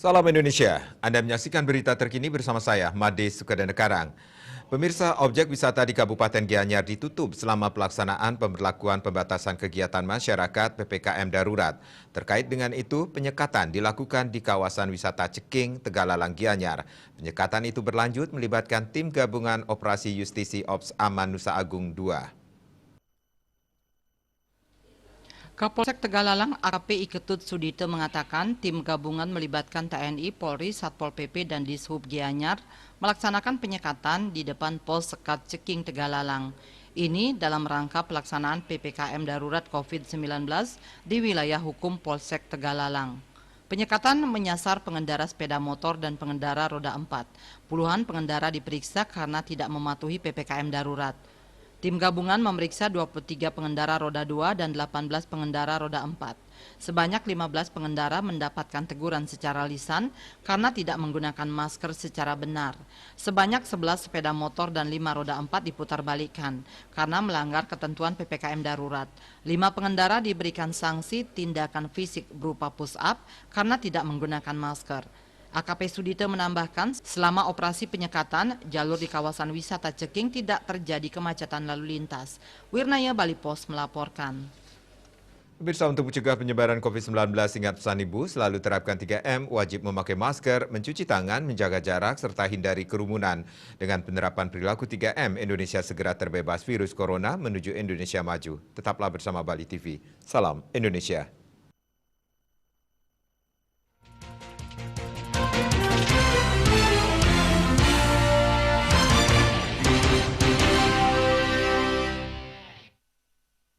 Salam Indonesia, Anda menyaksikan berita terkini bersama saya, Made Sukadana Karang. Pemirsa, objek wisata di Kabupaten Gianyar ditutup selama pelaksanaan pemberlakuan pembatasan kegiatan masyarakat PPKM darurat. Terkait dengan itu, penyekatan dilakukan di kawasan wisata Ceking, Tegalalang, Gianyar. Penyekatan itu berlanjut melibatkan tim gabungan Operasi Justisi Ops Aman Nusa Agung II. Kapolsek Tegalalang AKP Iketut Sudito mengatakan tim gabungan melibatkan TNI, Polri, Satpol PP, dan Dishub Gianyar melaksanakan penyekatan di depan pos sekat Ceking Tegalalang. Ini dalam rangka pelaksanaan PPKM darurat COVID-19 di wilayah hukum Polsek Tegalalang. Penyekatan menyasar pengendara sepeda motor dan pengendara roda 4. Puluhan pengendara diperiksa karena tidak mematuhi PPKM darurat. Tim gabungan memeriksa 23 pengendara roda 2 dan 18 pengendara roda 4. Sebanyak 15 pengendara mendapatkan teguran secara lisan karena tidak menggunakan masker secara benar. Sebanyak 11 sepeda motor dan 5 roda 4 diputarbalikkan karena melanggar ketentuan PPKM darurat. 5 pengendara diberikan sanksi tindakan fisik berupa push-up karena tidak menggunakan masker. AKP Sudito menambahkan, selama operasi penyekatan, jalur di kawasan wisata Ceking tidak terjadi kemacetan lalu lintas. Wirnaya Bali Pos melaporkan. Pemirsa, untuk mencegah penyebaran COVID-19, ingat pesan Ibu, selalu terapkan 3M, wajib memakai masker, mencuci tangan, menjaga jarak, serta hindari kerumunan. Dengan penerapan perilaku 3M, Indonesia segera terbebas virus corona menuju Indonesia maju. Tetaplah bersama Bali TV. Salam Indonesia.